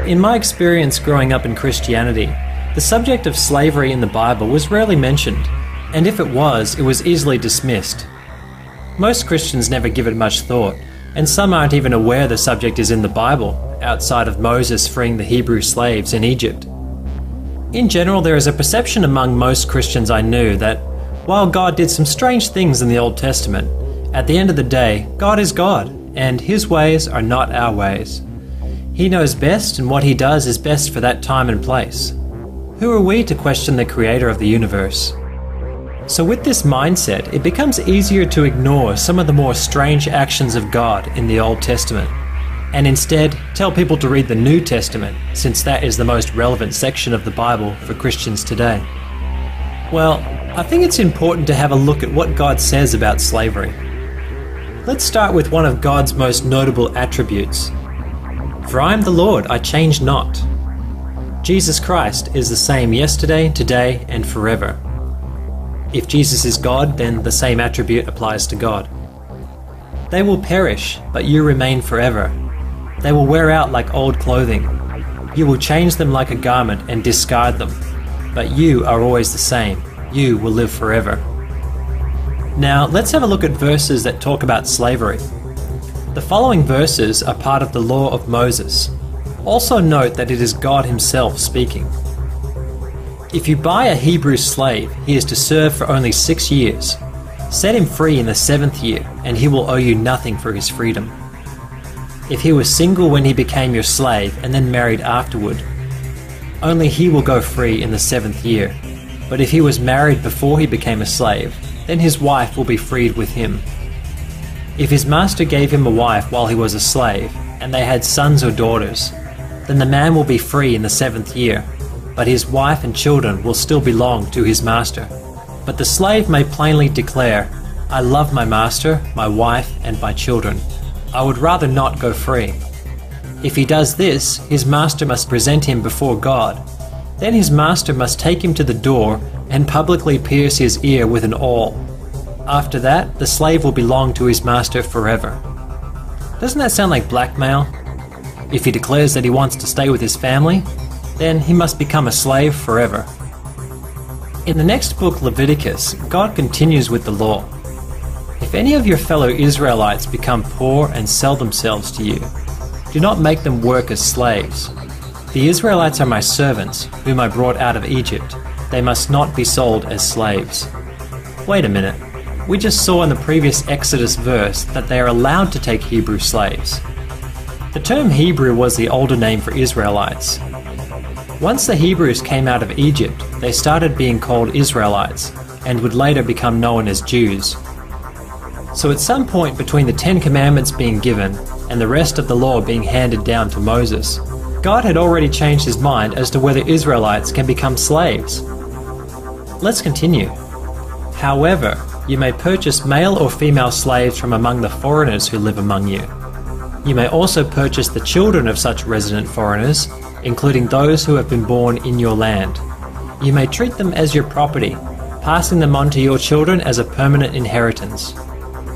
in my experience growing up in Christianity, the subject of slavery in the Bible was rarely mentioned, and if it was easily dismissed. Most Christians never give it much thought, and some aren't even aware the subject is in the Bible, outside of Moses freeing the Hebrew slaves in Egypt. In general, there is a perception among most Christians I knew that while God did some strange things in the Old Testament, at the end of the day, God is God, and His ways are not our ways. He knows best, and what He does is best for that time and place. Who are we to question the Creator of the universe? So with this mindset, it becomes easier to ignore some of the more strange actions of God in the Old Testament, and instead tell people to read the New Testament, since that is the most relevant section of the Bible for Christians today. Well, I think it's important to have a look at what God says about slavery. Let's start with one of God's most notable attributes. For I am the Lord, I change not. Jesus Christ is the same yesterday, today, and forever. If Jesus is God, then the same attribute applies to God. They will perish, but you remain forever. They will wear out like old clothing. You will change them like a garment and discard them. But you are always the same. You will live forever. Now, let's have a look at verses that talk about slavery. The following verses are part of the law of Moses. Also note that it is God Himself speaking. If you buy a Hebrew slave, he is to serve for only 6 years. Set him free in the 7th year, and he will owe you nothing for his freedom. If he was single when he became your slave and then married afterward, only he will go free in the 7th year. But if he was married before he became a slave, then his wife will be freed with him. If his master gave him a wife while he was a slave, and they had sons or daughters, then the man will be free in the 7th year, but his wife and children will still belong to his master. But the slave may plainly declare, I love my master, my wife, and my children. I would rather not go free. If he does this, his master must present him before God. Then his master must take him to the door and publicly pierce his ear with an awl. After that, the slave will belong to his master forever. Doesn't that sound like blackmail? If he declares that he wants to stay with his family, then he must become a slave forever. In the next book, Leviticus, God continues with the law. If any of your fellow Israelites become poor and sell themselves to you, do not make them work as slaves. The Israelites are my servants, whom I brought out of Egypt. They must not be sold as slaves. Wait a minute. We just saw in the previous Exodus verse that they are allowed to take Hebrew slaves. The term Hebrew was the older name for Israelites. Once the Hebrews came out of Egypt, they started being called Israelites, and would later become known as Jews. So at some point between the 10 Commandments being given and the rest of the law being handed down to Moses, God had already changed his mind as to whether Israelites can become slaves. Let's continue. However, you may purchase male or female slaves from among the foreigners who live among you. You may also purchase the children of such resident foreigners, including those who have been born in your land. You may treat them as your property, passing them on to your children as a permanent inheritance.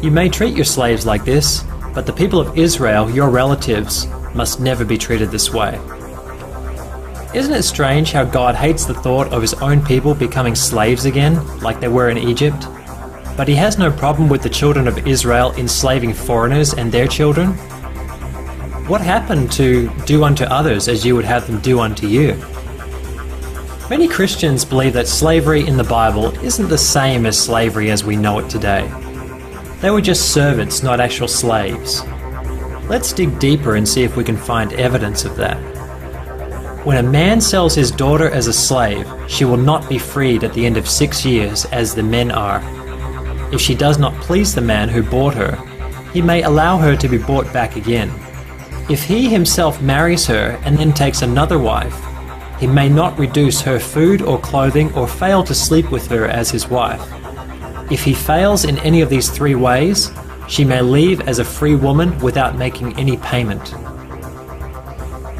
You may treat your slaves like this, but the people of Israel, your relatives, must never be treated this way. Isn't it strange how God hates the thought of his own people becoming slaves again, like they were in Egypt? But he has no problem with the children of Israel enslaving foreigners and their children? What happened to do unto others as you would have them do unto you? Many Christians believe that slavery in the Bible isn't the same as slavery as we know it today. They were just servants, not actual slaves. Let's dig deeper and see if we can find evidence of that. When a man sells his daughter as a slave, she will not be freed at the end of 6 years as the men are. If she does not please the man who bought her, he may allow her to be bought back again. If he himself marries her and then takes another wife, he may not reduce her food or clothing or fail to sleep with her as his wife. If he fails in any of these 3 ways, she may leave as a free woman without making any payment.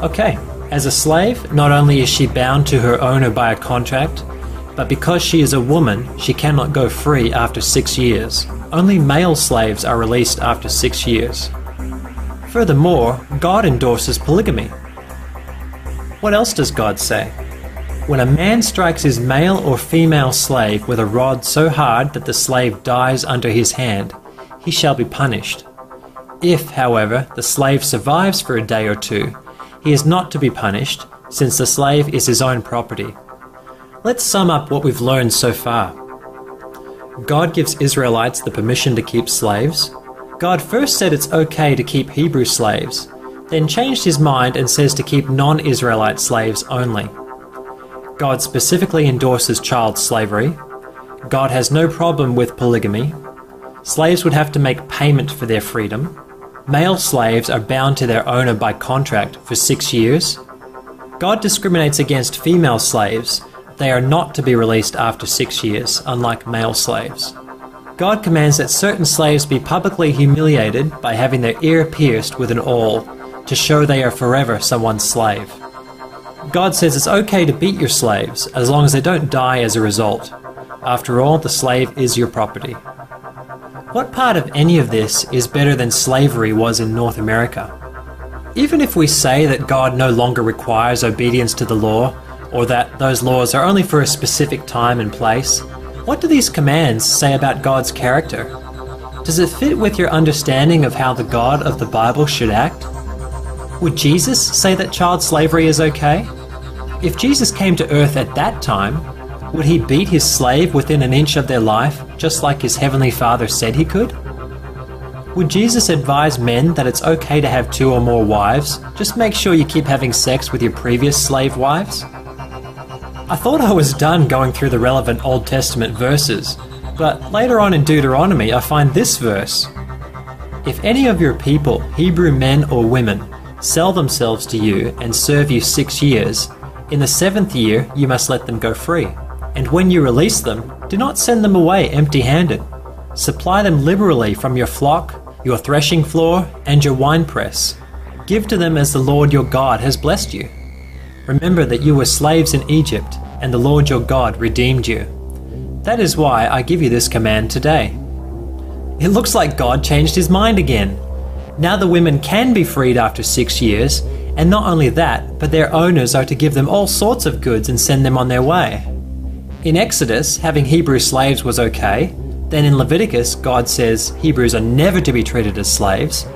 Okay, as a slave, not only is she bound to her owner by a contract, but because she is a woman, she cannot go free after 6 years. Only male slaves are released after 6 years. Furthermore, God endorses polygamy. What else does God say? When a man strikes his male or female slave with a rod so hard that the slave dies under his hand, he shall be punished. If, however, the slave survives for a day or two, he is not to be punished, since the slave is his own property. Let's sum up what we've learned so far. God gives Israelites the permission to keep slaves. God first said it's okay to keep Hebrew slaves, then changed his mind and says to keep non-Israelite slaves only. God specifically endorses child slavery. God has no problem with polygamy. Slaves would have to make payment for their freedom. Male slaves are bound to their owner by contract for 6 years. God discriminates against female slaves. They are not to be released after 6 years, unlike male slaves. God commands that certain slaves be publicly humiliated by having their ear pierced with an awl to show they are forever someone's slave. God says it's okay to beat your slaves as long as they don't die as a result. After all, the slave is your property. What part of any of this is better than slavery was in North America? Even if we say that God no longer requires obedience to the law, or that those laws are only for a specific time and place, what do these commands say about God's character? Does it fit with your understanding of how the God of the Bible should act? Would Jesus say that child slavery is okay? If Jesus came to earth at that time, would he beat his slave within an inch of their life, just like his heavenly Father said he could? Would Jesus advise men that it's okay to have 2 or more wives? Just make sure you keep having sex with your previous slave wives? I thought I was done going through the relevant Old Testament verses, but later on in Deuteronomy I find this verse. If any of your people, Hebrew men or women, sell themselves to you and serve you 6 years, in the 7th year you must let them go free. And when you release them, do not send them away empty-handed. Supply them liberally from your flock, your threshing floor, and your winepress. Give to them as the Lord your God has blessed you. Remember that you were slaves in Egypt, and the Lord your God redeemed you. That is why I give you this command today. It looks like God changed his mind again. Now the women can be freed after 6 years, and not only that, but their owners are to give them all sorts of goods and send them on their way. In Exodus, having Hebrew slaves was okay. Then in Leviticus, God says Hebrews are never to be treated as slaves.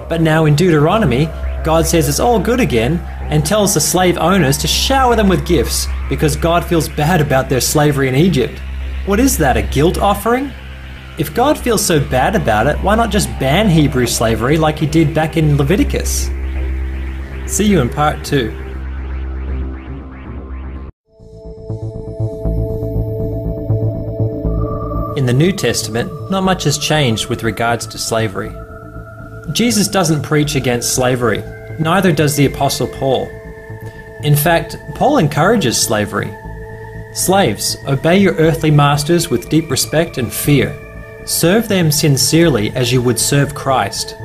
But now in Deuteronomy, God says it's all good again and tells the slave owners to shower them with gifts because God feels bad about their slavery in Egypt. What is that, a guilt offering? If God feels so bad about it, why not just ban Hebrew slavery like he did back in Leviticus? See you in part 2. In the New Testament, not much has changed with regards to slavery. Jesus doesn't preach against slavery, neither does the Apostle Paul. In fact, Paul encourages slavery. Slaves, obey your earthly masters with deep respect and fear. Serve them sincerely as you would serve Christ.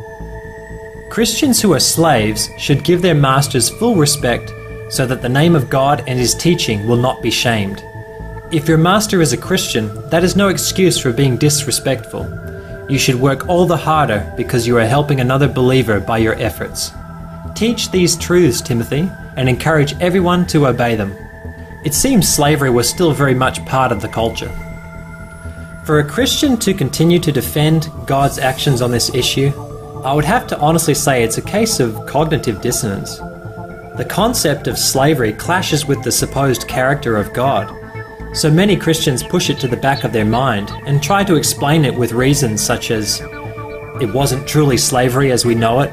Christians who are slaves should give their masters full respect so that the name of God and his teaching will not be shamed. If your master is a Christian, that is no excuse for being disrespectful. You should work all the harder because you are helping another believer by your efforts. Teach these truths, Timothy, and encourage everyone to obey them. It seems slavery was still very much part of the culture. For a Christian to continue to defend God's actions on this issue, I would have to honestly say it's a case of cognitive dissonance. The concept of slavery clashes with the supposed character of God. So many Christians push it to the back of their mind and try to explain it with reasons such as, it wasn't truly slavery as we know it,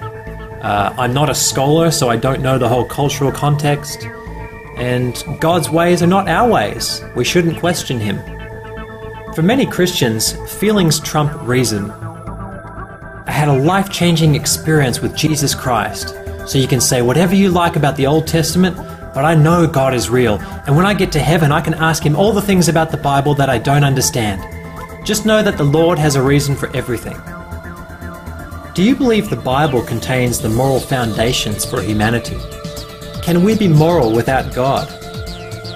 I'm not a scholar so I don't know the whole cultural context, and God's ways are not our ways, we shouldn't question him. For many Christians, feelings trump reason. I had a life-changing experience with Jesus Christ, so you can say whatever you like about the Old Testament, but I know God is real, and when I get to heaven I can ask him all the things about the Bible that I don't understand. Just know that the Lord has a reason for everything. Do you believe the Bible contains the moral foundations for humanity? Can we be moral without God?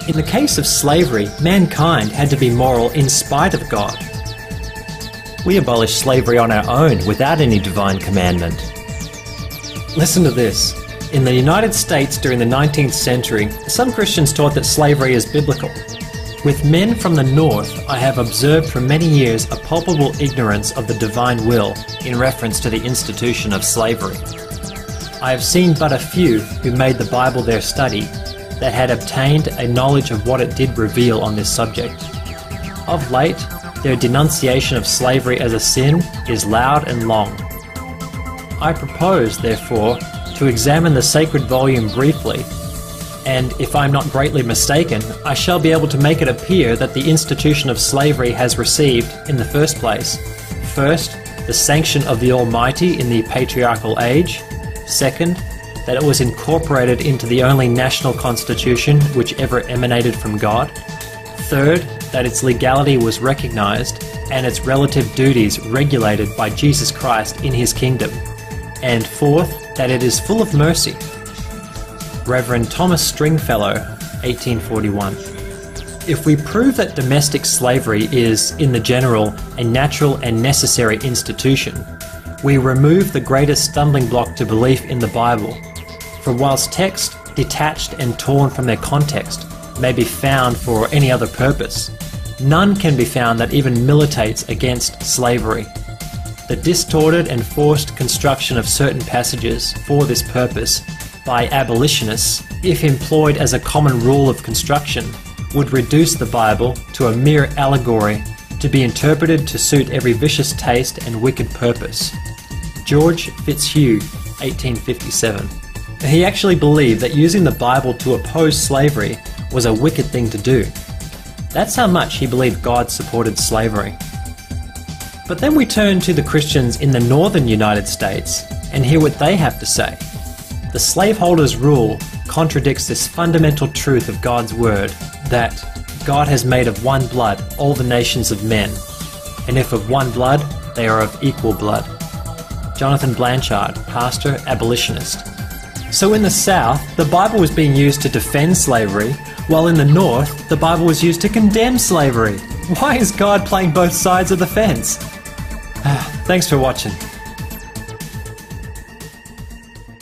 In the case of slavery, mankind had to be moral in spite of God. We abolished slavery on our own without any divine commandment. Listen to this. In the United States during the 19th century, some Christians taught that slavery is biblical. With men from the North, I have observed for many years a palpable ignorance of the divine will in reference to the institution of slavery. I have seen but a few who made the Bible their study that had obtained a knowledge of what it did reveal on this subject. Of late, their denunciation of slavery as a sin is loud and long. I propose, therefore, to examine the sacred volume briefly, and if I am not greatly mistaken, I shall be able to make it appear that the institution of slavery has received, in the first place, first, the sanction of the Almighty in the patriarchal age; second, that it was incorporated into the only national constitution which ever emanated from God; third, that its legality was recognized and its relative duties regulated by Jesus Christ in his kingdom; and fourth, that it is full of mercy. Reverend Thomas Stringfellow, 1841. If we prove that domestic slavery is, in the general, a natural and necessary institution, we remove the greatest stumbling block to belief in the Bible. For whilst texts, detached and torn from their context, may be found for any other purpose, none can be found that even militates against slavery. The distorted and forced construction of certain passages for this purpose by abolitionists, if employed as a common rule of construction, would reduce the Bible to a mere allegory to be interpreted to suit every vicious taste and wicked purpose. George Fitzhugh, 1857. He actually believed that using the Bible to oppose slavery was a wicked thing to do. That's how much he believed God supported slavery. But then we turn to the Christians in the northern United States and hear what they have to say. The slaveholder's rule contradicts this fundamental truth of God's word, that God has made of one blood all the nations of men, and if of one blood, they are of equal blood. Jonathan Blanchard, pastor, abolitionist. So in the South, the Bible was being used to defend slavery, while in the North, the Bible was used to condemn slavery. Why is God playing both sides of the fence? Thanks for watching.